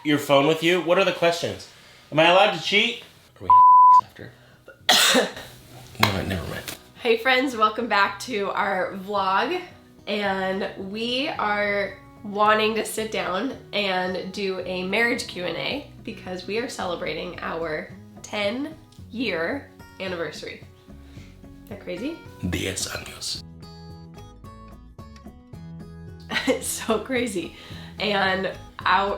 Your phone with you? What are the questions? Am I allowed to cheat? Are we after? No, never mind. Hey friends, welcome back to our vlog. And we are wanting to sit down and do a marriage Q&A because we are celebrating our 10-year anniversary. Is that crazy? 10 años. It's so crazy. And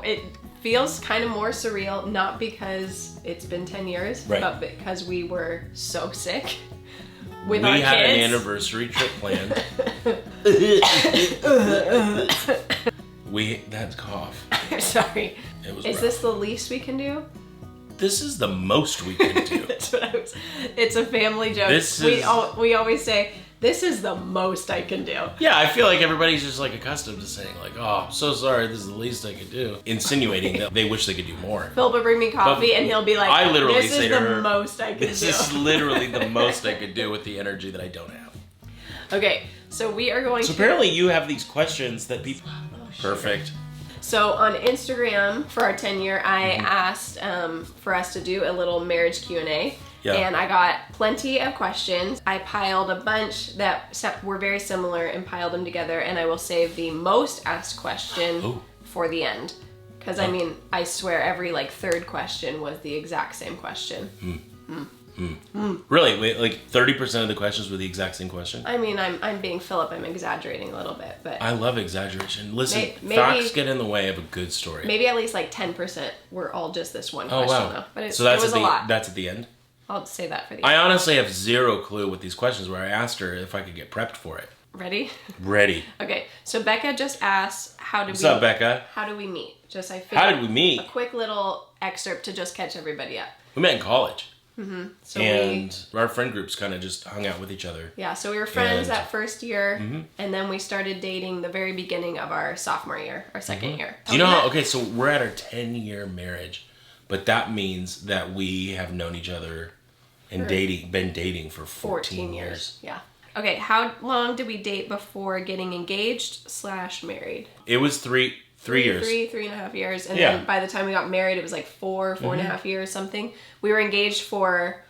it feels kind of more surreal, not because it's been 10 years, right, but because we were so sick with our kids. We had an anniversary trip planned. That cough. I'm sorry. Is rough. This the least we can do? This is the most we can do. That's what it's a family joke. We always say, this is the most I can do. Yeah, I feel like everybody's just like accustomed to saying like, oh, I'm so sorry, this is the least I could do. Insinuating that they wish they could do more. Philip will bring me coffee and he'll be like, I literally this say is to the her, most I can do. This is literally the most I could do with the energy that I don't have. Okay, so we are going to... apparently you have these questions that people... Perfect. So on Instagram for our 10-year, I asked for us to do a little marriage Q&A. Yeah. And I got plenty of questions. I piled a bunch that were very similar and piled them together, and I will save the most asked question for the end. Because I mean, I swear every third question was the exact same question. Really? Wait, like 30% of the questions were the exact same question? I mean, I'm being Philip, I'm exaggerating a little bit, but... I love exaggeration. Listen, facts get in the way of a good story. Maybe at least 10% were all just this one question, though. But it was a lot. That's at the end? I'll say that for the end. I honestly have zero clue with these questions where I asked her if I could get prepped for it. Ready? Ready. Okay, so Becca just asked, What's up, Becca? How do we meet? How did we meet? A quick little excerpt to just catch everybody up. We met in college. So our friend groups kind of just hung out with each other. Yeah, so we were friends that first year, and then we started dating the very beginning of our sophomore year, our second year. Do you know how, okay, so we're at our 10-year marriage, but that means that we have known each other and been dating for 14 years. Yeah. Okay, how long did we date before getting engaged / married? It was three years. 3.5 years. And then by the time we got married, it was 4.5 years, something. We were engaged for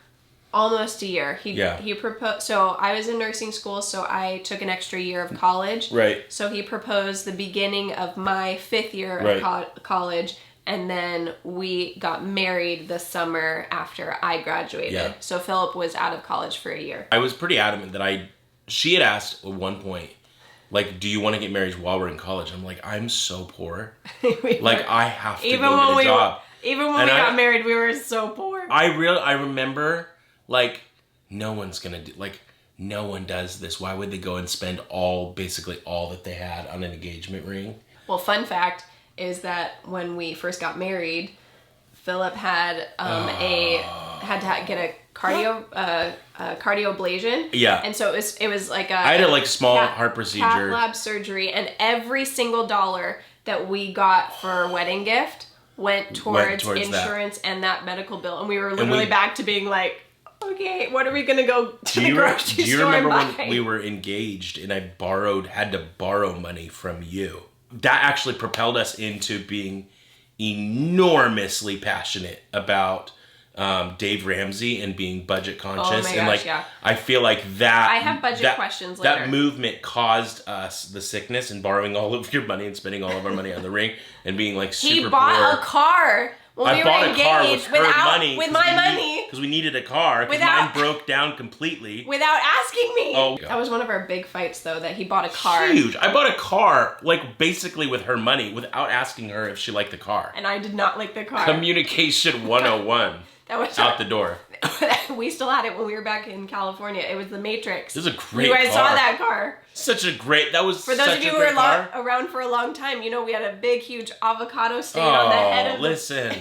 almost a year. He proposed. So I was in nursing school, so I took an extra year of college. Right. So he proposed the beginning of my 5th year of college. And then we got married the summer after I graduated. Yeah. So Philip was out of college for a year. I was pretty adamant that she had asked at one point, do you want to get married while we're in college? I'm like, I'm so poor. I have to go get a job. Even when we got married, we were so poor. I remember, no one's going to do, no one does this. Why would they go and spend basically all that they had on an engagement ring? Well, fun fact is that when we first got married, Philip had had to get a cardio ablation. Yeah. And so it was I had a small heart procedure. Cath lab surgery, and every single dollar that we got for our wedding gift went towards insurance and that medical bill. And we were literally back to being okay, what are we gonna go to the grocery store? Do you remember when we were engaged and I had to borrow money from you? That actually propelled us into being enormously passionate about Dave Ramsey and being budget conscious. Oh my gosh, I feel like that... I have budget questions later. That movement caused us the sickness and borrowing all of your money and spending all of our money on the ring and being super poor. He bought a car when we were engaged. I bought a car with my money. Because we needed a car, because mine broke down completely. Without asking me. Oh, that was one of our big fights, though, that he bought a car. Huge. I bought a car, basically with her money, without asking her if she liked the car. And I did not like the car. Communication 101. That was out the door. We still had it when we were back in California. It was the Matrix. This is a great car. You guys saw that car. For those of you who were around for a long time, we had a big, huge avocado stain on the head of listen.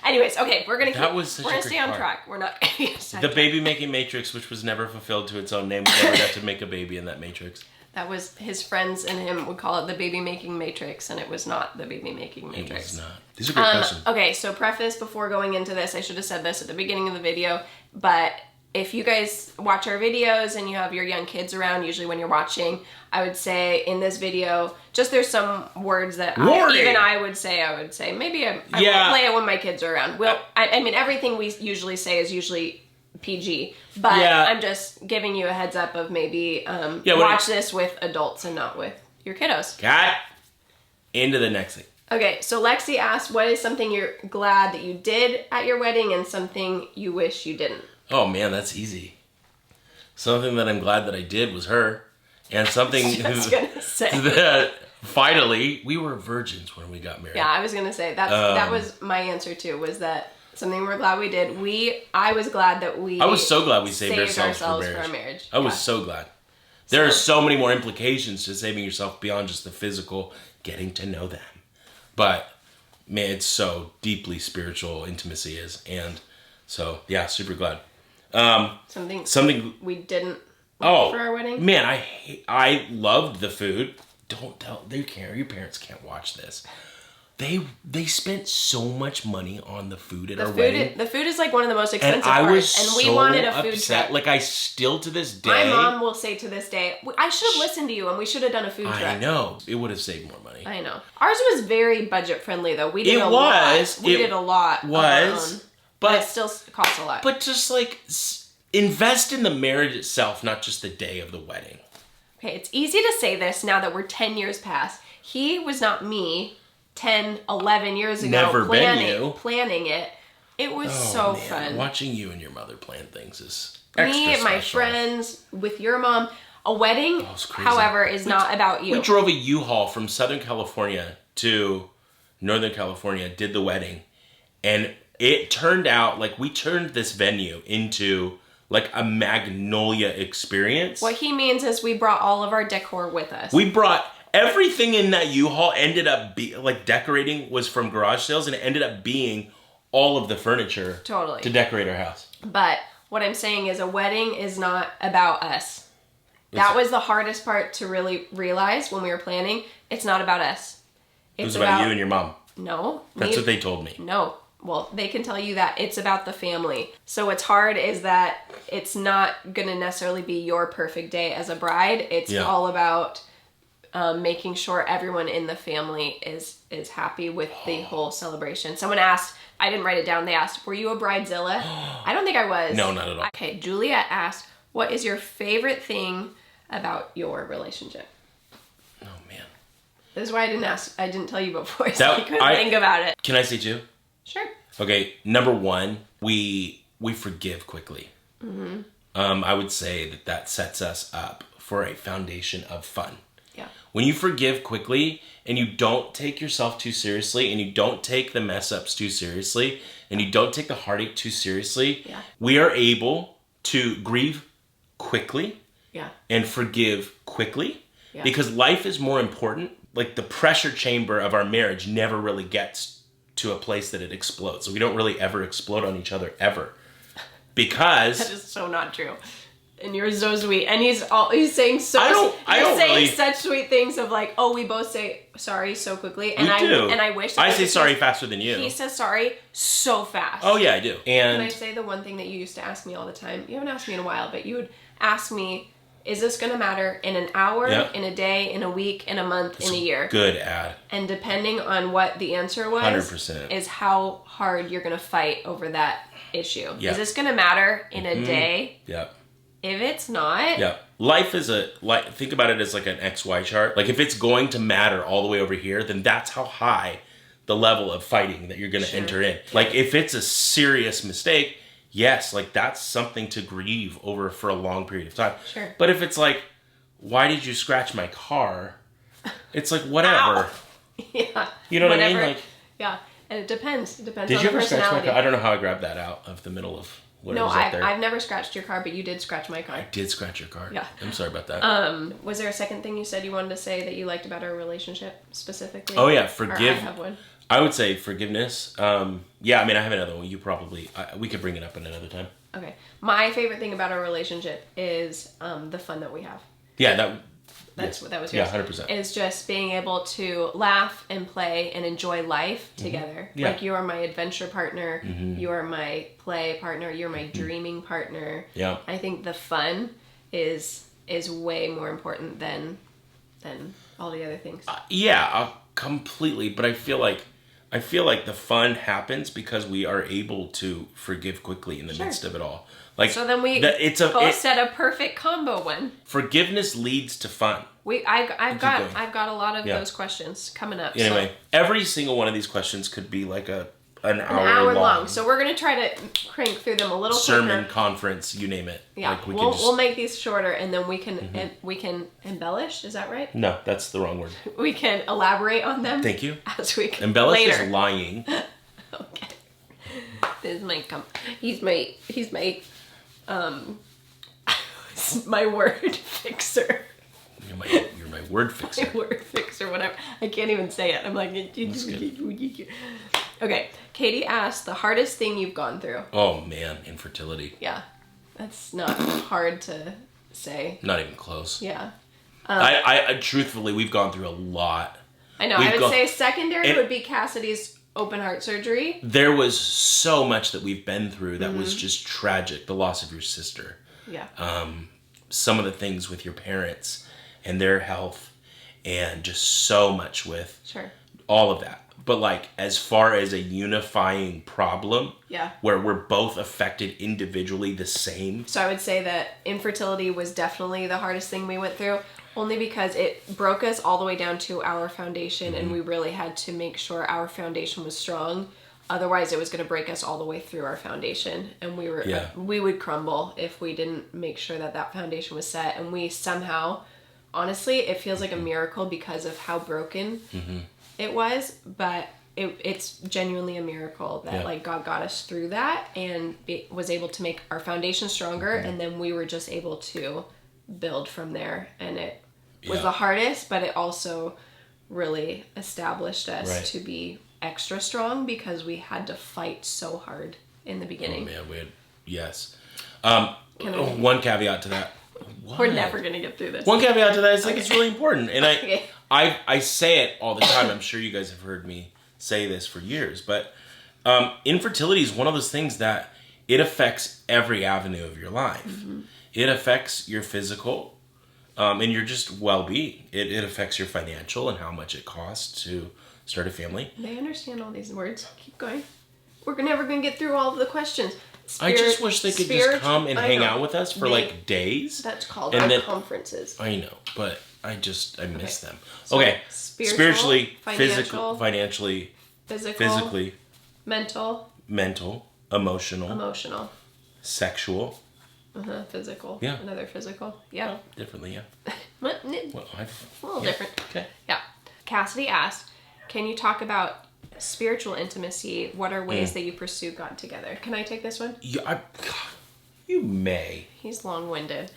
Anyways, okay, we're gonna stay on car. Track. We're not the baby making Matrix, which was never fulfilled to its own name. We never got to make a baby in that Matrix. That was his friends and him would call it the baby making Matrix, and it was not the baby making Matrix. It was not. These are great questions. Okay, so preface before going into this, I should have said this at the beginning of the video, but if you guys watch our videos and you have your young kids around, usually when you're watching, I would say in this video, just there's some words that I would say, maybe I won't play it when my kids are around. I mean, everything we usually say is usually PG, but I'm just giving you a heads up of maybe watch this with adults and not with your kiddos. Got into the next thing. Okay, so Lexi asked, what is something you're glad that you did at your wedding and something you wish you didn't? Oh man, that's easy. Something that I'm glad that I did was her. And something I was gonna say. that finally, we were virgins when we got married. Yeah, I was gonna say, that was my answer too, was that something we're glad we did. I was glad that I was so glad we saved ourselves for our marriage. I was so glad. There are so many more implications to saving yourself beyond just the physical, getting to know them. But man, it's so deeply spiritual intimacy is, and so yeah, super glad. Something we didn't for our wedding. Man, I loved the food. Don't tell they care. Your parents can't watch this. They spent so much money on the food at our wedding. The food is like one of the most expensive parts, and we wanted a food truck. Like I still to this day. My mom will say to this day, I should have listened to you, and we should have done a food truck. I know it would have saved more money. I know. Ours was very budget friendly though. We did a lot. We did a lot. But it still costs a lot. But just like invest in the marriage itself, not just the day of the wedding. Okay, it's easy to say this now that we're 10 years past. He was not me 10, 11 years ago. Never been you. Planning it. It was so fun. Watching you and your mother plan things is extra me and my friends, with your mom. A wedding, however, is not about you. We drove a U-Haul from Southern California to Northern California, did the wedding, and it turned out like we turned this venue into like a Magnolia experience. What he means is we brought all of our decor with us. We brought everything in that U-Haul. Ended up like decorating was from garage sales, and it ended up being all of the furniture to decorate our house. But what I'm saying is a wedding is not about us. That was the hardest part to really realize when we were planning. It's not about us. It was about you and your mom. No. That's what they told me. No. Well, they can tell you that it's about the family. So what's hard is that it's not going to necessarily be your perfect day as a bride. It's all about making sure everyone in the family is happy with the whole celebration. Someone asked, I didn't write it down, they asked, were you a bridezilla? I don't think I was. No, not at all. Okay, Juliet asked, what is your favorite thing about your relationship? Oh, man. This is why I didn't tell you before, so I couldn't think about it. Can I say two? Sure. Okay, number one, we forgive quickly. Mm-hmm. I would say that sets us up for a foundation of fun. Yeah. When you forgive quickly and you don't take yourself too seriously and you don't take the mess ups too seriously and you don't take the heartache too seriously, we are able to grieve quickly and forgive quickly because life is more important. Like the pressure chamber of our marriage never really gets to a place that it explodes. So we don't really ever explode on each other ever because that is so not true. And you're so sweet. And he's saying such sweet things of like, oh, we both say sorry so quickly. And I wish that I say sorry faster than you. He says sorry so fast. Oh yeah, I do. And can I say the one thing that you used to ask me all the time? You haven't asked me in a while, but you would ask me, is this going to matter in an hour, in a day, in a week, in a month, in a year? Good ad. And depending on what the answer was, 100%. Is how hard you're going to fight over that issue. Yep. Is this going to matter in a day? Yep. If it's not... Yeah. Life is think about it as like an XY chart. Like if it's going to matter all the way over here, then that's how high the level of fighting that you're going to enter in. Like if it's a serious mistake, yes, like that's something to grieve over for a long period of time. Sure. But if it's like, why did you scratch my car? It's like, whatever. Yeah. You know what I mean? Like, yeah. And it depends. It depends on the personality. Did you ever scratch my car? I don't know how I grabbed that out of the middle of... No, I've never scratched your car, but you did scratch my car. I did scratch your car. Yeah. I'm sorry about that. Was there a second thing you said you wanted to say that you liked about our relationship specifically? Oh yeah, forgive. Or I have one. I would say forgiveness. Yeah, I mean, I have another one. You probably... we could bring it up in another time. Okay. My favorite thing about our relationship is the fun that we have. Yeah, That's what that was yours. Yeah, 100%. Is just being able to laugh and play and enjoy life together. Yeah. Like, you are my adventure partner. You are my play partner. You're my dreaming partner. Yeah. I think the fun is way more important than all the other things. Completely. But I feel like the fun happens because we are able to forgive quickly in the midst of it all. Like, so then both set a perfect combo one. Forgiveness leads to fun. I've got a lot of those questions coming up. Anyway, every single one of these questions could be like an hour long. So we're gonna try to crank through them a little sermon, quicker. conference, you name it. Yeah, like we'll make these shorter, and then we can embellish. Is that right? No, that's the wrong word. We can elaborate on them. Thank you. As we can embellish later. is lying. Okay. This is my my word fixer. You're my word fixer. My word fixer, whatever. I can't even say it. I'm like, okay. Katie asked, the hardest thing you've gone through. Oh man, infertility. Yeah, that's not hard to say. Not even close. Yeah. I truthfully, we've gone through a lot. I know. I would say secondary would be Cassidy's open heart surgery. There was so much that we've been through that was just tragic. The loss of your sister. Yeah. Some of the things with your parents and their health, and just so much with all of that. But like, as far as a unifying problem, where we're both affected individually the same. So I would say that infertility was definitely the hardest thing we went through, only because it broke us all the way down to our foundation, and we really had to make sure our foundation was strong. Otherwise, it was going to break us all the way through our foundation, and we would crumble if we didn't make sure that foundation was set. And we somehow, honestly, it feels like a miracle because of how broken it was, but it's genuinely a miracle that like God got us through that and was able to make our foundation stronger, and then we were just able to build from there. And it was the hardest, but it also really established us to be extra strong because we had to fight so hard in the beginning. Oh man, one caveat to that. What? We're never gonna get through this. One caveat to that is like it's really important, and I say it all the time. I'm sure you guys have heard me say this for years, but infertility is one of those things that it affects every avenue of your life. It affects your physical and your just well-being. It affects your financial and how much it costs to start a family. They understand all these words. Keep going. We're never going to get through all of the questions. I just wish they could just come and hang out with us for like days. That's called our conferences. I know, but I miss them. So okay. Spiritually, financially, physically, mental, emotional, sexual. Physical. Yeah. Another physical. Yeah. Oh, differently, yeah. A little different. Okay. Yeah. Cassidy asked, can you talk about spiritual intimacy? What are ways that you pursue God together? Can I take this one? Yeah, you may. He's long-winded.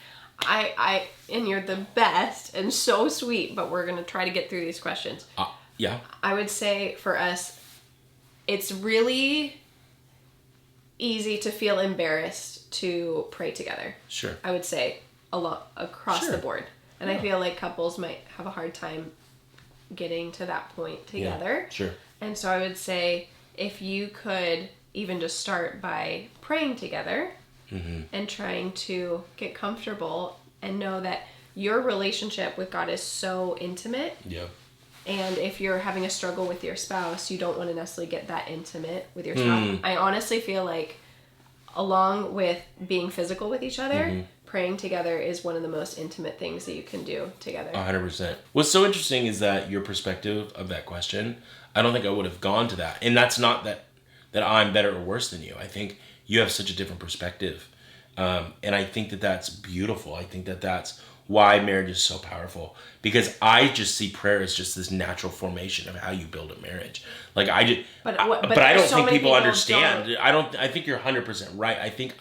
And you're the best and so sweet, but we're going to try to get through these questions. Yeah. I would say for us, it's really easy to feel embarrassed to pray together. Sure. I would say a lot across the board. And I feel like couples might have a hard time getting to that point together. Yeah, sure. And so I would say if you could even just start by praying together and trying to get comfortable and know that your relationship with God is so intimate. Yeah. And if you're having a struggle with your spouse, you don't want to necessarily get that intimate with your spouse. I honestly feel like along with being physical with each other, praying together is one of the most intimate things that you can do together. 100%. What's so interesting is that your perspective of that question, I don't think I would have gone to that. And that's not that I'm better or worse than you. I think you have such a different perspective. And I think that that's beautiful. I think that that's why marriage is so powerful. Because I just see prayer as just this natural formation of how you build a marriage. Like but I don't think people understand. I think you're 100% right. I think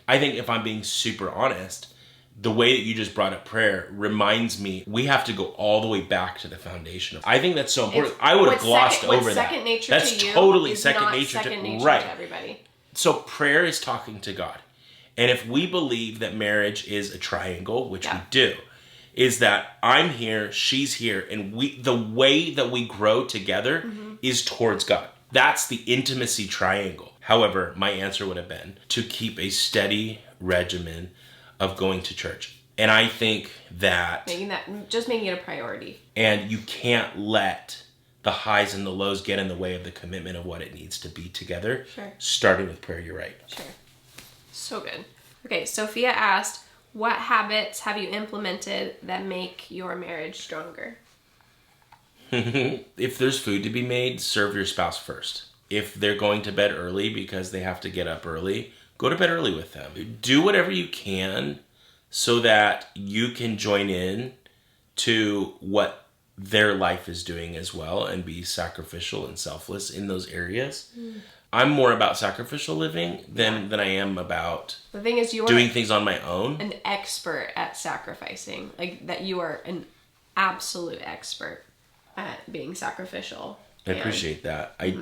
if I'm being super honest, the way that you just brought up prayer reminds me we have to go all the way back to the foundation. I think that's so important. I would have glossed over that. Second nature that's to you totally is second not nature second nature right. to everybody. So prayer is talking to God. And if we believe that marriage is a triangle, which we do, is that I'm here, she's here, and the way that we grow together is towards God. That's the intimacy triangle. However, my answer would have been to keep a steady regimen of going to church. And I think that... Just making it a priority. And you can't let the highs and the lows get in the way of the commitment of what it needs to be together. Sure. Starting with prayer, you're right. Sure. So good. Okay, Sophia asked, what habits have you implemented that make your marriage stronger? If there's food to be made, serve your spouse first. If they're going to bed early because they have to get up early, go to bed early with them. Do whatever you can so that you can join in to what their life is doing as well and be sacrificial and selfless in those areas. I'm more about sacrificial living than I am about the thing is, you're doing things on my own. An expert at sacrificing. Like, that you are an absolute expert at being sacrificial. I appreciate that. I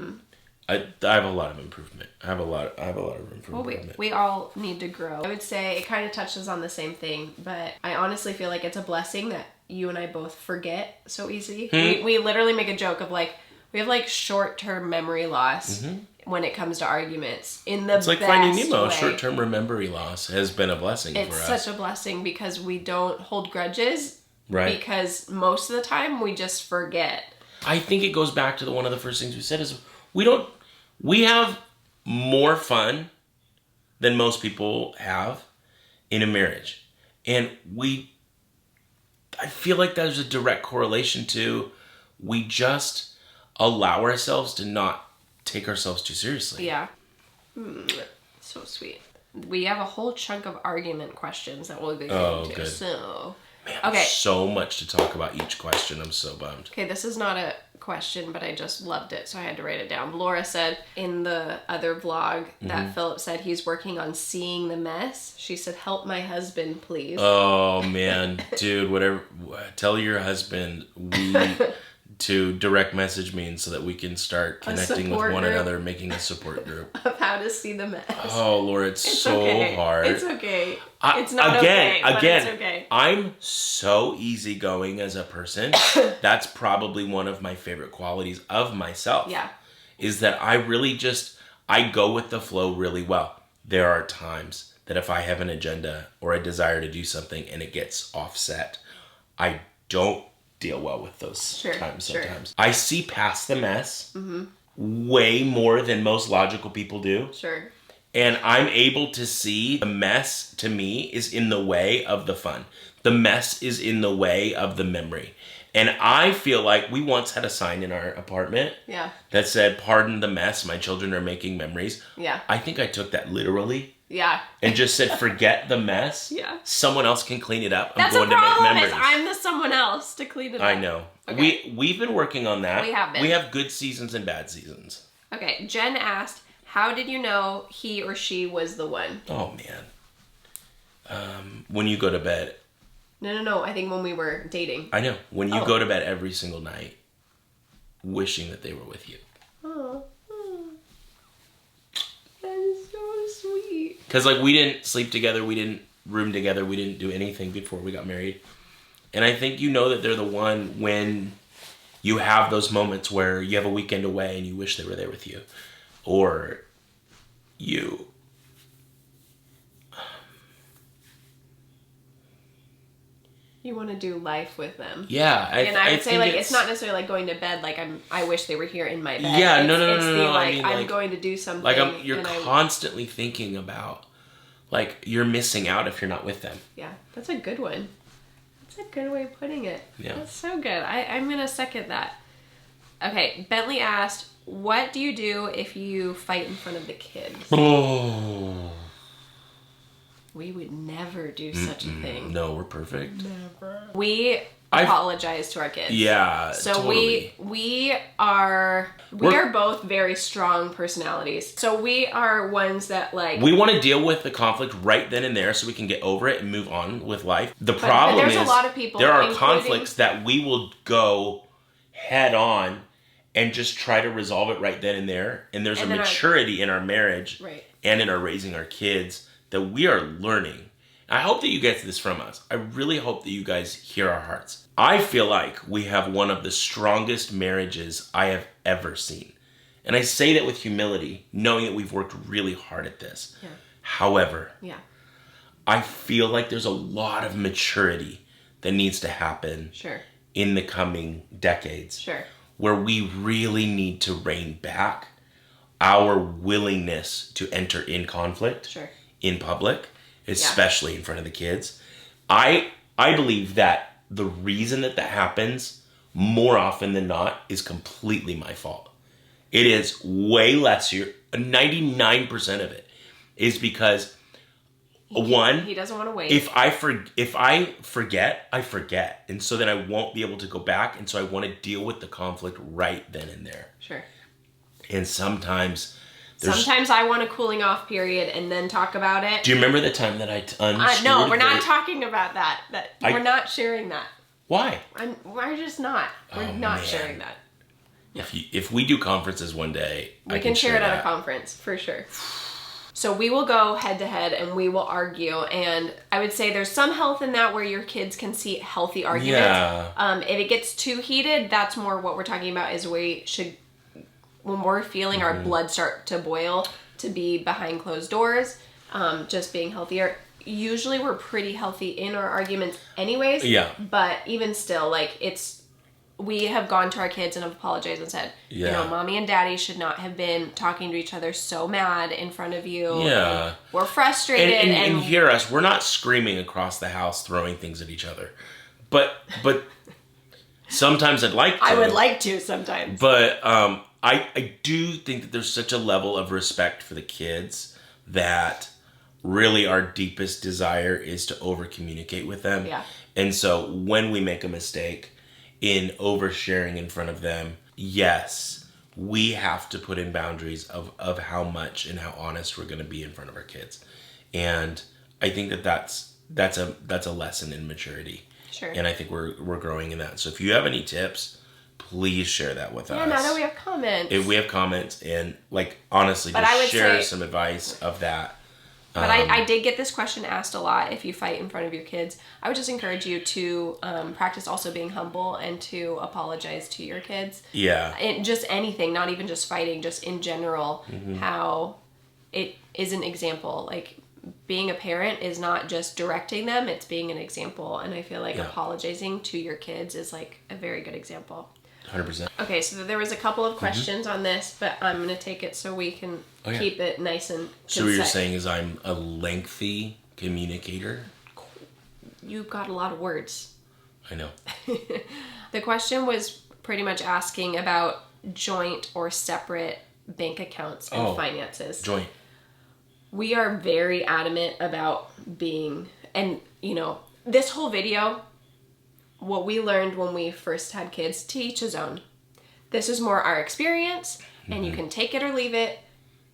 have a lot of improvement. I have a lot of room for improvement. We all need to grow. I would say it kind of touches on the same thing, but I honestly feel like it's a blessing that you and I both forget so easy. We literally make a joke of like, we have like short-term memory loss when it comes to arguments. It's like Finding Nemo. Way. Short-term memory loss has been a blessing for us. It's such a blessing because we don't hold grudges. Right. Because most of the time we just forget. I think it goes back to one of the first things we said is we have more fun than most people have in a marriage. And I feel like there's a direct correlation to we just allow ourselves to not take ourselves too seriously. Yeah. So sweet. We have a whole chunk of argument questions that we'll get into. Good. So, man, so much to talk about each question. I'm so bummed. Okay, this is not a question, but I just loved it, so I had to write it down. Laura said in the other vlog that Philip said he's working on seeing the mess. She said, help my husband, please. Oh, man. Dude, whatever. Tell your husband to direct message me so that we can start connecting with one another, making a support group. Of how to see the mess. Oh, Laura, it's so okay. hard. It's okay. It's not okay, but it's okay. I'm so easygoing as a person. That's probably one of my favorite qualities of myself. Yeah. Is that I really I go with the flow really well. There are times that if I have an agenda or a desire to do something and it gets offset, I don't deal well with those times sometimes. I see past the mess way more than most logical people do. Sure. And I'm able to see the mess, to me, is in the way of the fun. The mess is in the way of the memory. And I feel like we once had a sign in our apartment that said, pardon the mess, my children are making memories. Yeah. I think I took that literally. Yeah. And just said, forget the mess. Yeah. Someone else can clean it up. I'm going to make memories. I'm the someone else to clean it up. I know. Okay. We've been working on that. We have been. We have good seasons and bad seasons. Okay. Jen asked, how did you know he or she was the one? Oh, man. When you go to bed. No. I think when we were dating. I know. When you go to bed every single night, wishing that they were with you. Oh. That is so sweet. Because, we didn't sleep together. We didn't room together. We didn't do anything before we got married. And I think you know that they're the one when you have those moments where you have a weekend away and you wish they were there with you. Or you want to do life with them. Yeah. I would say it's not necessarily going to bed I wish they were here in my bed. Yeah, no. I'm going to do something. You're constantly thinking about you're missing out if you're not with them. Yeah, that's a good one. That's a good way of putting it. Yeah. That's so good. I'm going to second that. Okay, Bentley asked, what do you do if you fight in front of the kids? Oh. We would never do such a thing. No, we're perfect. Never. We apologize to our kids. Yeah, so totally. we are both very strong personalities. So we are ones that we want to deal with the conflict right then and there so we can get over it and move on with life. The problem is there's a lot of people, there are conflicts that we will go head on and just try to resolve it right then and there. And there's a maturity in our marriage and in our raising our kids that we are learning. I hope that you get this from us. I really hope that you guys hear our hearts. I feel like we have one of the strongest marriages I have ever seen. And I say that with humility, knowing that we've worked really hard at this. Yeah. However, yeah. I feel like there's a lot of maturity that needs to happen Sure. in the coming decades. Sure. Where we really need to rein back our willingness to enter in conflict Sure. in public, especially in front of the kids. I believe that the reason that happens more often than not is completely my fault. It is way less, 99% of it is because he doesn't want to wait. If I forget, I forget. And so then I won't be able to go back. And so I want to deal with the conflict right then and there. Sure. And sometimes I want a cooling off period and then talk about it. Do you remember the time that I unscrewed? No, we're not talking about that. We're not sharing that. Why? We're just not. We're not sharing that. If we do conferences one day, we can share it at a conference for sure. So we will go head to head and we will argue, and I would say there's some health in that where your kids can see healthy arguments. Yeah. If it gets too heated, that's more what we're talking about is when we're feeling our blood start to boil, to be behind closed doors, just being healthier. Usually we're pretty healthy in our arguments anyways. Yeah. But even still, we have gone to our kids and have apologized and said, mommy and daddy should not have been talking to each other so mad in front of you. Yeah. We're frustrated. And hear us. We're not screaming across the house, throwing things at each other. But sometimes I'd like to. I would like to sometimes. But I do think that there's such a level of respect for the kids that really our deepest desire is to over-communicate with them. Yeah. And so when we make a mistake in oversharing in front of them, yes, we have to put in boundaries of how much and how honest we're going to be in front of our kids. And I think that's a lesson in maturity. Sure. And I think we're growing in that. So if you have any tips, please share that with us. Yeah, now that we have comments. If we have comments and honestly, just share some advice of that. But I did get this question asked a lot. If you fight in front of your kids, I would just encourage you to practice also being humble and to apologize to your kids. Yeah. And just anything, not even just fighting, just in general, how it is an example. Being a parent is not just directing them, it's being an example. And I feel like apologizing to your kids is a very good example. 100%. Okay, so there was a couple of questions on this, but I'm going to take it so we can keep it nice and concise. So what you're saying is I'm a lengthy communicator? You've got a lot of words. I know. The question was pretty much asking about joint or separate bank accounts and finances. Joint. We are very adamant about being, and this whole video, what we learned when we first had kids, to each his own. This is more our experience, and you can take it or leave it.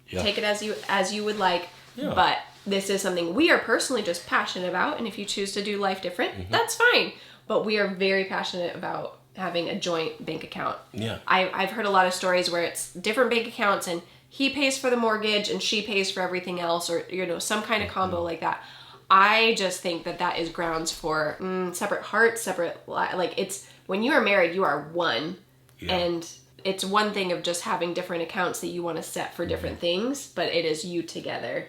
Yeah. Take it as you would like. Yeah. But this is something we are personally just passionate about, and if you choose to do life different, that's fine. But we are very passionate about having a joint bank account. Yeah. I've heard a lot of stories where it's different bank accounts, and he pays for the mortgage and she pays for everything else, or some kind of combo like that. I just think that is grounds for separate hearts, separate, it's when you are married, you are one. Yeah. And it's one thing of just having different accounts that you want to set for different things, but it is you together.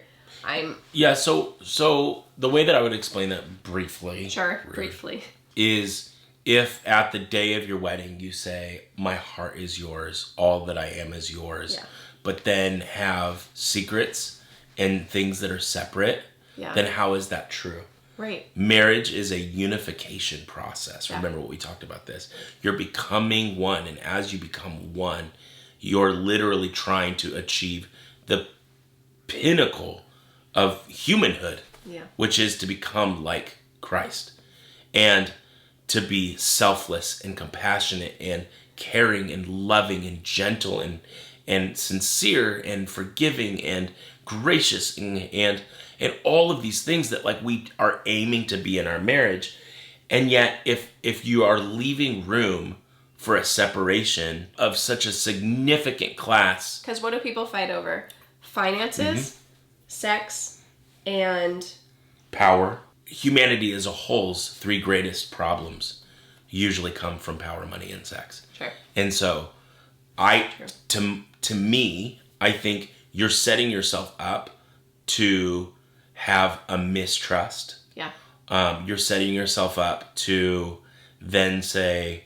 So the way that I would explain that briefly. Sure, briefly. Is if at the day of your wedding you say, my heart is yours, all that I am is yours, but then have secrets and things that are separate, then how is that true? Right. Marriage is a unification process. Remember what we talked about this. You're becoming one, and as you become one, you're literally trying to achieve the pinnacle of humanhood, which is to become like Christ. And to be selfless and compassionate and caring and loving and gentle and sincere and forgiving and gracious and all of these things that we are aiming to be in our marriage. And yet if you are leaving room for a separation of such a significant class. Because what do people fight over? Finances, sex, and power. humanity as a whole's 3 greatest problems usually come from power, money, and sex. Sure. And so to me, I think you're setting yourself up to have a mistrust. Yeah. You're setting yourself up to then say,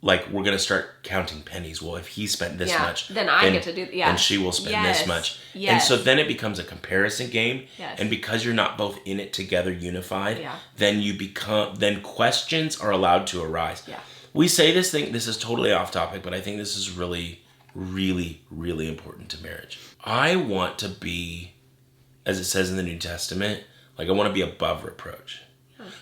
like, we're going to start counting pennies. Well, if he spent this much, then I get to do, and she will spend this much. Yes. And so then it becomes a comparison game. Yes. And because you're not both in it together, unified, then questions are allowed to arise. Yeah. We say this is totally off topic, but I think this is really, really, really important to marriage. I want to be, as it says in the New Testament, like, I want to be above reproach.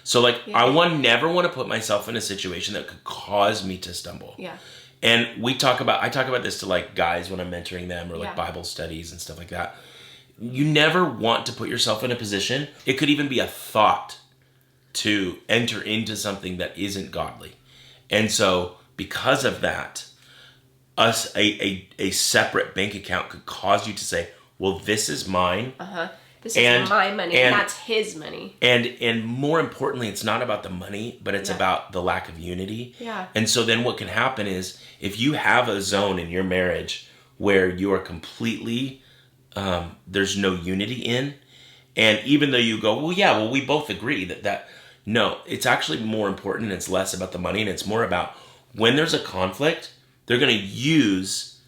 So, like, I never want to put myself in a situation that could cause me to stumble. Yeah. And I talk about this to, like, guys when I'm mentoring them, or like Bible studies and stuff like that. You never want to put yourself in a position, it could even be a thought, to enter into something that isn't godly. And so, because of that, a separate bank account could cause you to say, well, this is mine. This is my money, and that's his money. And more importantly, it's not about the money, but it's about the lack of unity. Yeah. And so then what can happen is, if you have a zone in your marriage where you are completely, there's no unity in, and even though you go, well, we both agree that no, it's actually more important, and it's less about the money, and it's more about when there's a conflict, they're going to use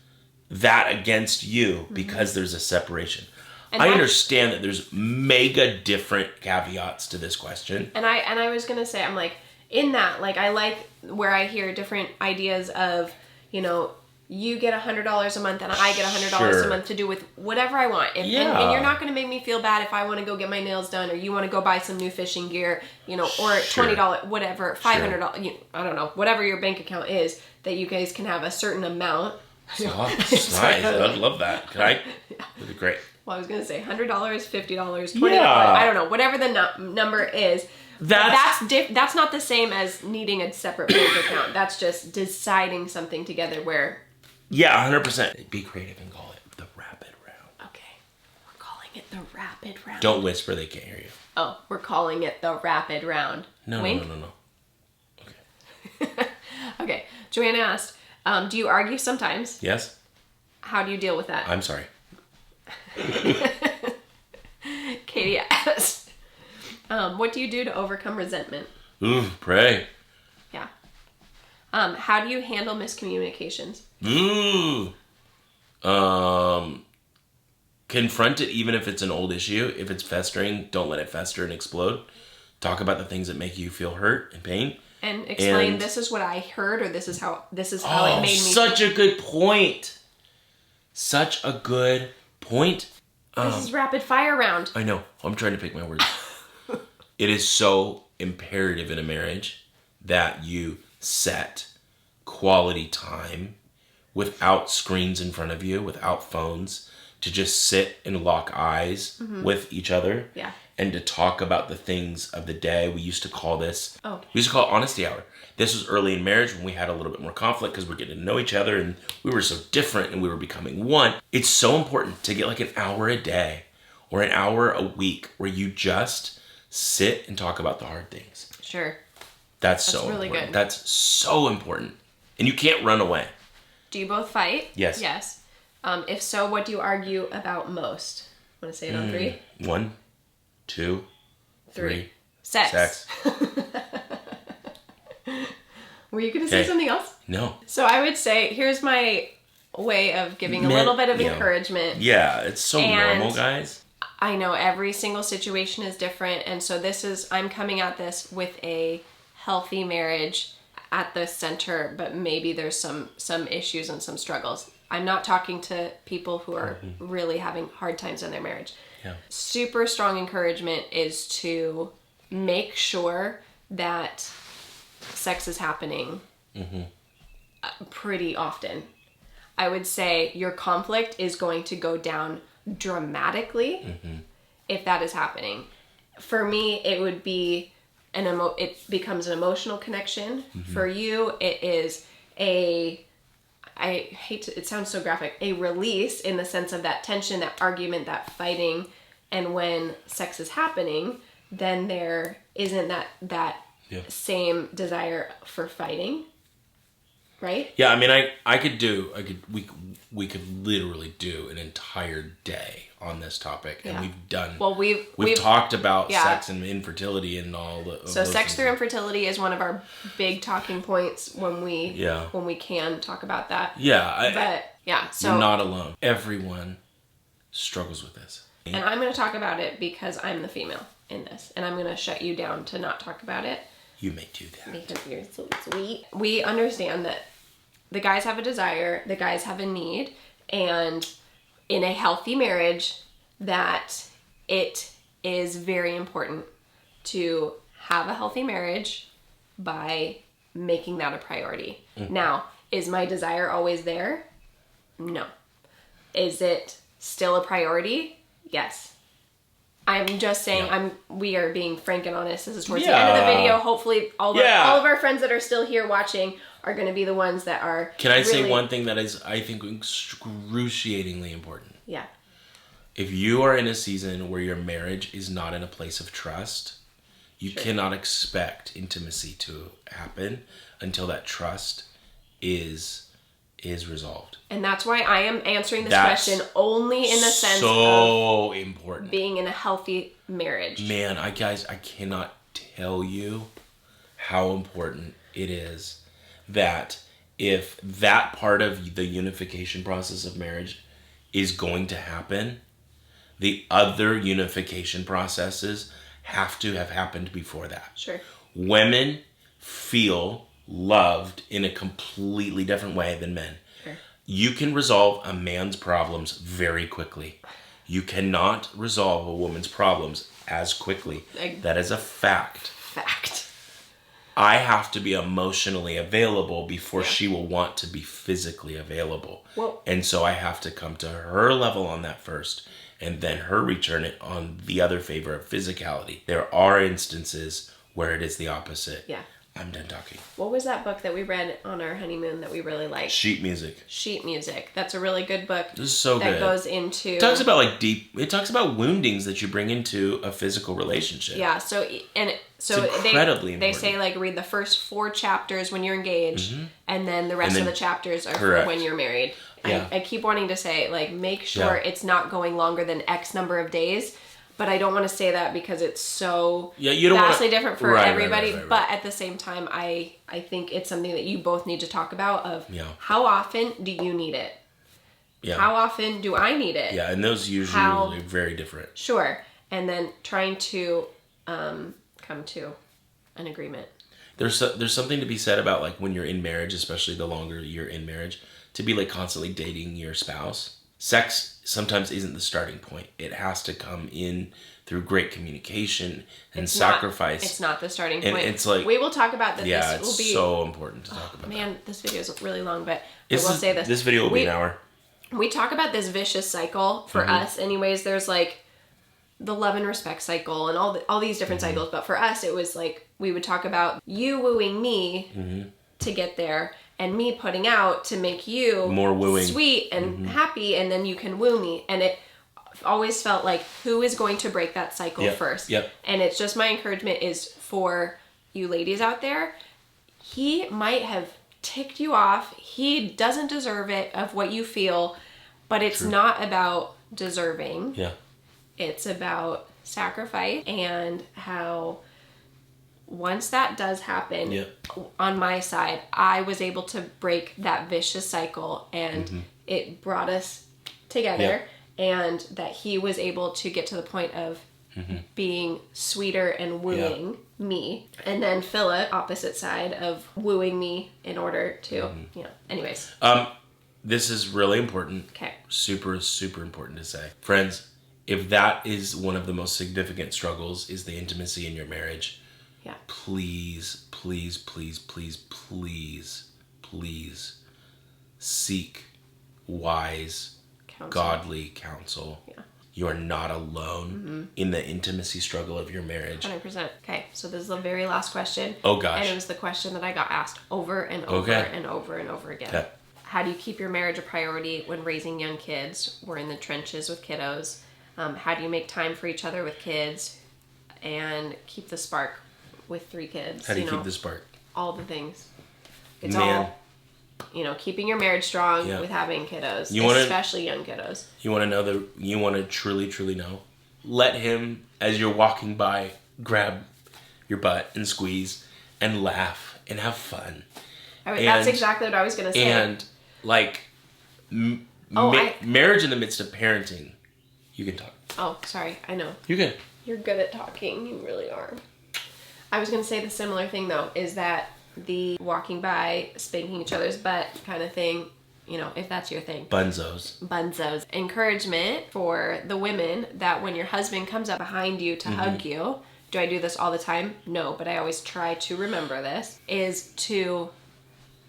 that against you because there's a separation. And I understand that there's mega different caveats to this question. And I was going to say, I'm like, in that, like, I like where I hear different ideas of, you know, you get $100 a month and I get $100 a month to do with whatever I want. And you're not going to make me feel bad if I want to go get my nails done, or you want to go buy some new fishing gear, you know, or $20, whatever, $500, you know, I don't know, whatever your bank account is, that you guys can have a certain amount. Nice. I'd love that. Could I? That'd be great. Well, I was going to say $100, $50, $20. I don't know, whatever the number is. That's not the same as needing a separate bank account. That's just deciding something together where... Yeah, 100%. Be creative and call it the rapid round. Okay. We're calling it the rapid round. Don't whisper, they can't hear you. Oh, we're calling it the rapid round. No. Okay. Okay. Joanna asked, do you argue sometimes? Yes. How do you deal with that? I'm sorry. Katie asked, what do you do to overcome resentment? Ooh, pray. Yeah. How do you handle miscommunications? Confront it, even if it's an old issue. If it's festering, don't let it fester and explode. Talk about the things that make you feel hurt and pain. And explain, this is what I heard, or this is how it made me such a good point. Such a good point. This is rapid fire round. I know. I'm trying to pick my words. It is so imperative in a marriage that you set quality time without screens in front of you, without phones, to just sit and lock eyes with each other. Yeah. And to talk about the things of the day. We used to call this, we used to call it honesty hour. This was early in marriage when we had a little bit more conflict because we're getting to know each other and we were so different and we were becoming one. It's so important to get like an hour a day or an hour a week where you just sit and talk about the hard things. Sure. That's so really important. Good. That's so important. And you can't run away. Do you both fight? Yes. Yes. If so, what do you argue about most? Want to say it on 3? 1, 2, 3. Sex. Were you going to say something else? No. So I would say, here's my way of giving a little bit of encouragement. Yeah, it's so normal, guys. I know every single situation is different. And so I'm coming at this with a healthy marriage at the center, but maybe there's some issues and some struggles. I'm not talking to people who are really having hard times in their marriage. Yeah. Super strong encouragement is to make sure that sex is happening pretty often. I would say your conflict is going to go down dramatically if that is happening. For me, it would be it becomes an emotional connection. For you, it is it sounds so graphic, a release in the sense of that tension, that argument, that fighting. And when sex is happening, then there isn't that same desire for fighting, right? Yeah, I mean, we could literally do an entire day on this topic, and we've talked about sex and infertility and all the. So sex through infertility is one of our big talking points when we can talk about that. Yeah, so you're not alone. Everyone struggles with this, and I'm going to talk about it because I'm the female in this, and I'm going to shut you down to not talk about it. You may do that because you're so sweet. We understand that the guys have a desire, the guys have a need, and in a healthy marriage, that it is very important to have a healthy marriage by making that a priority. Mm-hmm. Now, is my desire always there? No. Is it still a priority? Yes. I'm just saying, we are being frank and honest. This is towards the end of the video. Hopefully all of our friends that are still here watching are going to be the ones that are. Can I say one thing that is, I think, excruciatingly important? Yeah. If you are in a season where your marriage is not in a place of trust, you cannot expect intimacy to happen until that trust is resolved. And that's why I am answering this question only in the sense of important. Being in a healthy marriage. Man, I cannot tell you how important it is that if that part of the unification process of marriage is going to happen, the other unification processes have to have happened before that. Sure. Women feel loved in a completely different way than men. Sure. You can resolve a man's problems very quickly. You cannot resolve a woman's problems as quickly. That is a fact. I have to be emotionally available before she will want to be physically available. Well, and so I have to come to her level on that first, and then her return it on the other favor of physicality. There are instances where it is the opposite. Yeah. I'm done talking. What was that book that we read on our honeymoon that we really liked? Sheet Music. That's a really good book. This is so good. That goes into... It talks about it talks about woundings that you bring into a physical relationship. Yeah, so it's incredibly important. They say read the first 4 chapters when you're engaged, and then the rest of the chapters are for when you're married. Yeah. I keep wanting to say, make sure it's not going longer than X number of days. But I don't want to say that because it's so vastly different for everybody. Right. But at the same time, I think it's something that you both need to talk about of how often do you need it? Yeah. How often do I need it? Yeah, and those usually are very different. Sure. And then trying to come to an agreement. There's something to be said about when you're in marriage, especially the longer you're in marriage, to be constantly dating your spouse. Sex sometimes isn't the starting point. It has to come in through great communication and sacrifice. It's not the starting point. It's we will talk about that. Yeah, it's so important to talk about. Man, this video is really long, but I will say this. This video will be an hour. We talk about this vicious cycle for us. Anyways, there's the love and respect cycle and all these different cycles. But for us, it was we would talk about you wooing me to get there. And me putting out to make you more wooing, sweet and happy, and then you can woo me. And it always felt who is going to break that cycle first? Yep. And it's just my encouragement is for you ladies out there. He might have ticked you off. He doesn't deserve it of what you feel, but it's not about deserving. Yeah. It's about sacrifice and how... Once that does happen, on my side, I was able to break that vicious cycle, and it brought us together, and that he was able to get to the point of being sweeter and wooing me, and then Philip, opposite side of wooing me in order to, anyways. This is really important. Okay. Super, super important to say. Friends, if that is one of the most significant struggles, is the intimacy in your marriage, please, please, please, please, please, please seek wise, godly counsel. Yeah. You are not alone in the intimacy struggle of your marriage. 100%. Okay, so this is the very last question. Oh, gosh. And it was the question that I got asked over and over and over and over again. Okay. How do you keep your marriage a priority when raising young kids? We're in the trenches with kiddos. How do you make time for each other with kids? and keep the spark with 3 kids. How do you keep the spark? All the things. It's Man. all, keeping your marriage strong with having kiddos, especially young kiddos. You want to know you want to truly, truly know? Let him, as you're walking by, grab your butt and squeeze and laugh and have fun. That's exactly what I was going to say. And, like, marriage in the midst of parenting. You can talk. Oh, sorry. I know. You can. You're good at talking. You really are. I was going to say the similar thing, though, is that the walking by, spanking each other's butt kind of thing, if that's your thing. Bunzos. Encouragement for the women that when your husband comes up behind you to hug you, do I do this all the time? No, but I always try to remember this, is to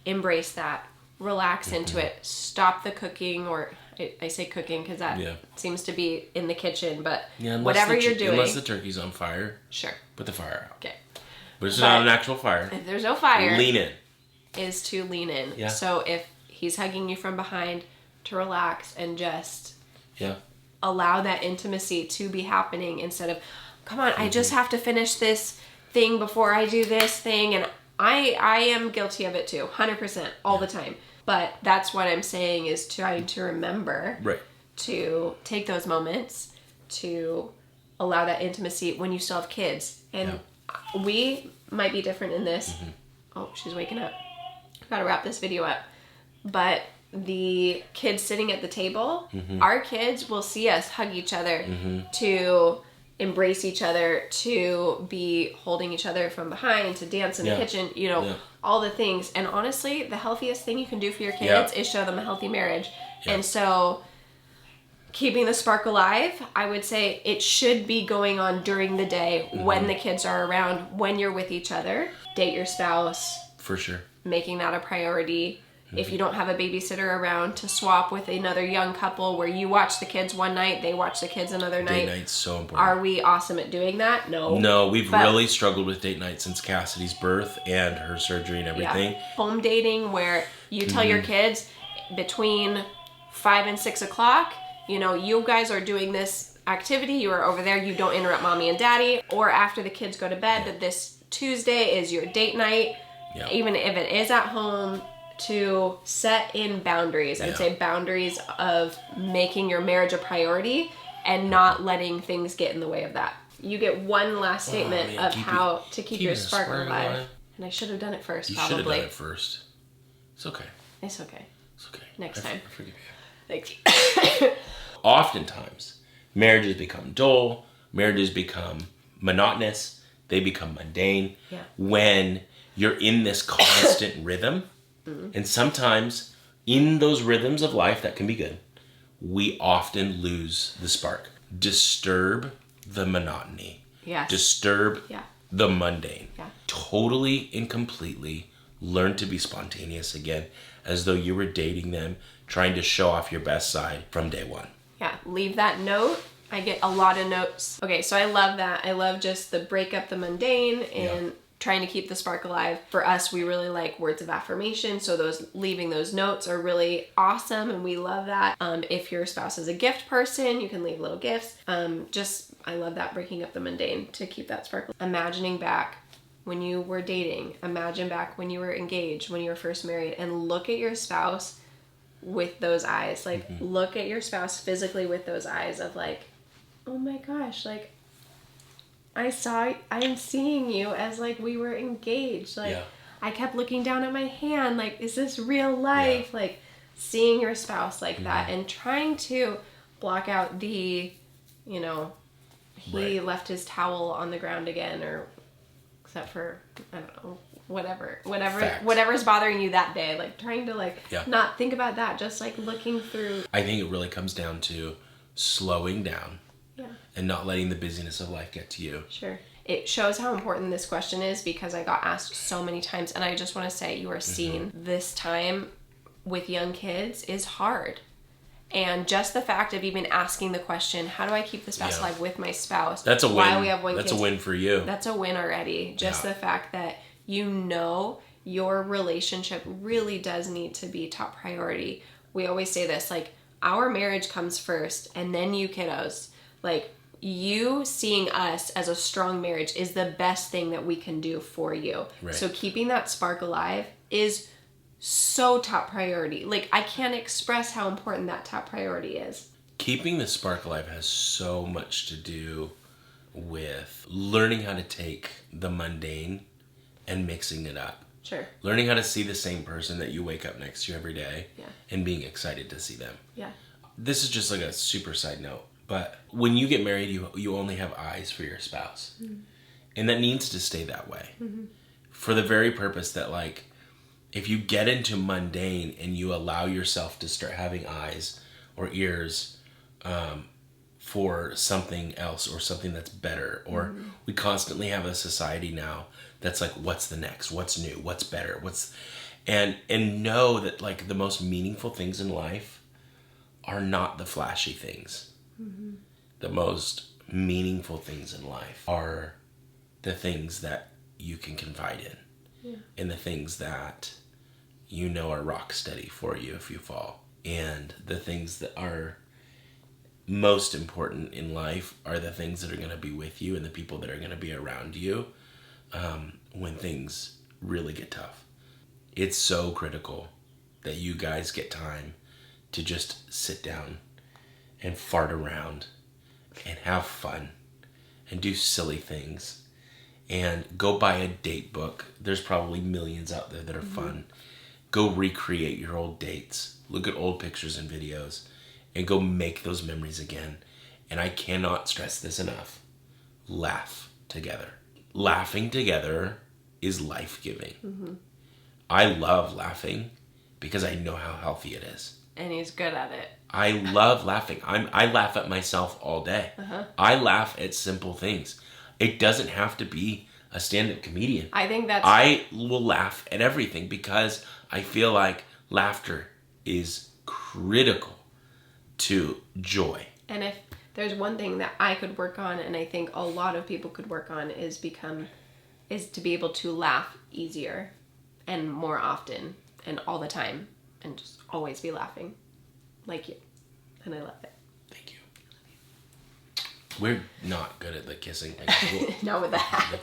embrace that. Relax into it. Stop the cooking, or I say cooking because that seems to be in the kitchen, but whatever you're doing. Unless the turkey's on fire. Sure. Put the fire out. Okay. But it's not an actual fire. If there's no fire. Lean in. Is to lean in. Yeah. So if he's hugging you from behind, to relax and just allow that intimacy to be happening instead of, come on, I just have to finish this thing before I do this thing. And I am guilty of it too, 100%, all the time. But that's what I'm saying, is trying to remember to take those moments to allow that intimacy when you still have kids. And we might be different in this. Oh, she's waking up. Gotta wrap this video up. But the kids sitting at the table, our kids will see us hug each other, to embrace each other, to be holding each other from behind, to dance in the kitchen, all the things. And honestly, the healthiest thing you can do for your kids is show them a healthy marriage. And so keeping the spark alive, I would say it should be going on during the day when the kids are around, when you're with each other. Date your spouse. For sure. Making that a priority. If you don't have a babysitter around, to swap with another young couple where you watch the kids one night, they watch the kids another night. Date night's so important. Are we awesome at doing that? No. No, we've really struggled with date night since Cassidy's birth and her surgery and everything. Home dating, where you tell your kids between 5 and 6 o'clock, you guys are doing this activity, you are over there, you don't interrupt mommy and daddy. Or after the kids go to bed, that this Tuesday is your date night. Even if it is at home, to set in boundaries. I would say boundaries of making your marriage a priority and not letting things get in the way of that. You get one last statement of how to keep your spark alive. And I should have done it first, probably. You should have done it first. It's okay. It's okay. It's okay. Next time. I forgive you. Thank you. Oftentimes, marriages become dull. Marriages become monotonous. They become mundane. When you're in this constant rhythm. And sometimes in those rhythms of life that can be good, we often lose the spark. Disturb the monotony. Disturb the mundane. Totally and completely learn to be spontaneous again, as though you were dating them, trying to show off your best side from day one. Leave that note. I get a lot of notes. Okay, so I love that. I love just the break up the mundane and trying to keep the spark alive. For us, we really like words of affirmation, so leaving those notes are really awesome, and we love that. If your spouse is a gift person, you can leave little gifts. I love that, breaking up the mundane to keep that spark. Imagining back when you were dating, imagine back when you were engaged, when you were first married, and look at your spouse with those eyes. Look at your spouse physically with those eyes of oh my gosh, I'm seeing you as we were engaged. I kept looking down at my hand, is this real life? Seeing your spouse that, and trying to block out the, he left his towel on the ground again, or except for, I don't know, whatever's bothering you that day. Trying to not think about that, just looking through. I think it really comes down to slowing down. And not letting the busyness of life get to you. Sure. It shows how important this question is, because I got asked so many times, and I just want to say you are seen. This time with young kids is hard. And just the fact of even asking the question, how do I keep the spouse alive with my spouse? That's a win. While we have one That's kid, a win for you. That's a win already. Just the fact that your relationship really does need to be top priority. We always say this, our marriage comes first, and then you kiddos. you seeing us as a strong marriage is the best thing that we can do for you. Right. So keeping that spark alive is so top priority. Like, I can't express how important that top priority is. Keeping the spark alive has so much to do with learning how to take the mundane and mixing it up. Sure. Learning how to see the same person that you wake up next to every day, yeah, and being excited to see them. Yeah. This is just like a super side note, but when you get married, you only have eyes for your spouse. Mm-hmm. And that needs to stay that way. Mm-hmm. For the very purpose that, like, if you get into mundane and you allow yourself to start having eyes or ears for something else or something that's better, or mm-hmm. we constantly have a society now that's like, what's the next, what's new, what's better, and know that, like, the most meaningful things in life are not the flashy things. Mm-hmm. The most meaningful things in life are the things that you can confide in, yeah, and the things that you know are rock steady for you if you fall. And the things that are most important in life are the things that are going to be with you and the people that are going to be around you when things really get tough. It's so critical that you guys get time to just sit down and fart around and have fun and do silly things and go buy a date book. There's probably millions out there that are mm-hmm. fun. Go recreate your old dates. Look at old pictures and videos and go make those memories again. And I cannot stress this enough. Laugh together. Laughing together is life-giving. Mm-hmm. I love laughing because I know how healthy it is. And he's good at it. I love laughing. I laugh at myself all day. Uh-huh. I laugh at simple things. It doesn't have to be a stand-up comedian. I will laugh at everything because I feel like laughter is critical to joy. And if there's one thing that I could work on, and I think a lot of people could work on, is to be able to laugh easier and more often and all the time and just always be laughing like you. And I love it. Thank you. We're not good at the kissing. Not with that.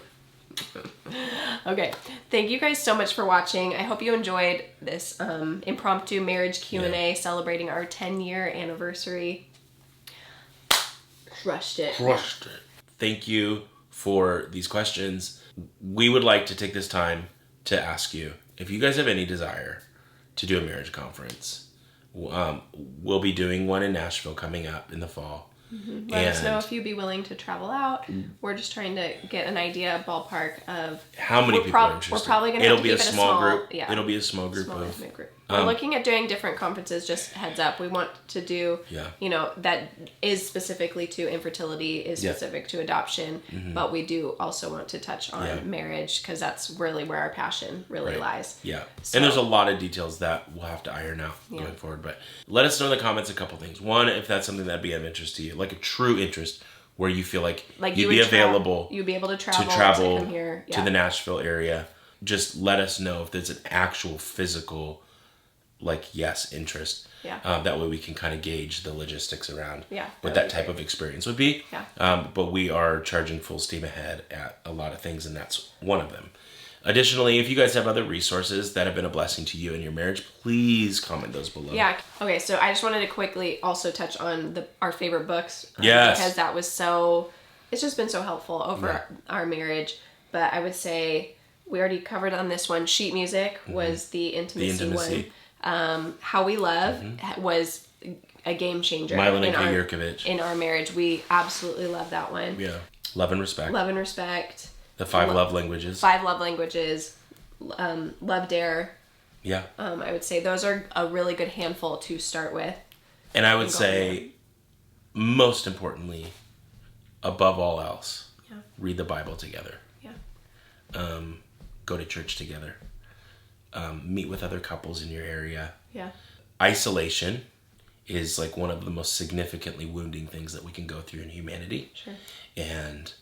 Okay, thank you guys so much for watching. I hope you enjoyed this impromptu marriage Q&A celebrating our 10-year anniversary. Crushed it. Thank you for these questions. We would like to take this time to ask you if you guys have any desire to do a marriage conference. We'll be doing one in Nashville coming up in the fall. Mm-hmm. Let us know if you'd be willing to travel out. We're just trying to get an idea, ballpark of how many people are interested. We're probably going to have to keep it a small group. Yeah. It'll be a small group. We're looking at doing different conferences, just heads up. We want to do, that is specifically to infertility, is specific to adoption, but we do also want to touch on marriage because that's really where our passion really lies. Yeah. So, and there's a lot of details that we'll have to iron out going forward, but let us know in the comments a couple things. One, if that's something that'd be of interest to you, like a true interest where you feel like you'd be available. You'd be able to travel to come here. To the Nashville area. Just let us know if there's an actual physical interest. Yeah. That way we can kind of gauge the logistics around what that type of experience would be. Yeah. But we are charging full steam ahead at a lot of things, and that's one of them. Additionally, if you guys have other resources that have been a blessing to you in your marriage, please comment those below. Yeah. Okay, so I just wanted to quickly also touch on our favorite books. Yes. Because that was it's just been so helpful over our marriage. But I would say we already covered on this one. Sheet Music was the intimacy one. How We Love was a game changer. Milan and Yerkovich. In our marriage. We absolutely love that one. Yeah. Love and Respect. The 5 Love Languages. 5 Love Languages. Love Dare. Yeah. I would say those are a really good handful to start with. And I would say, most importantly, above all else, read the Bible together. Yeah. Go to church together. Meet with other couples in your area. Yeah. Isolation is like one of the most significantly wounding things that we can go through in humanity. Sure. And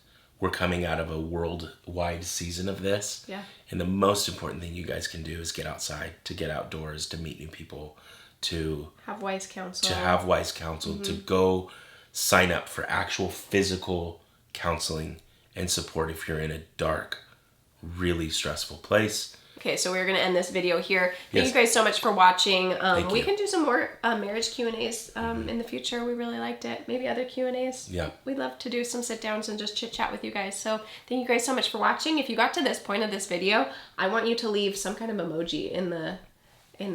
we're coming out of a worldwide season of this. Yeah. And the most important thing you guys can do is get outside, to get outdoors, to meet new people, to have wise counsel. To go sign up for actual physical counseling and support if you're in a dark, really stressful place. Okay, so we're going to end this video here. Thank you guys so much for watching. We can do some more marriage Q&As in the future. We really liked it. Maybe other Q&As. Yeah. We'd love to do some sit-downs and just chit-chat with you guys. So thank you guys so much for watching. If you got to this point of this video, I want you to leave some kind of emoji in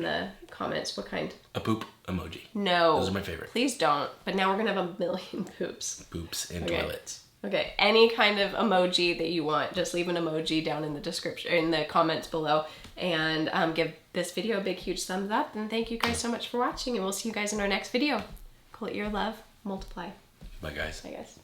the comments. What kind? A poop emoji. No. Those are my favorite. Please don't. But now we're going to have a million poops. Poops and toilets. Okay, any kind of emoji that you want, just leave an emoji down in the description, in the comments below, and give this video a big, huge thumbs up. And thank you guys so much for watching, and we'll see you guys in our next video. Call it your love, multiply. Bye, guys. Bye, guys.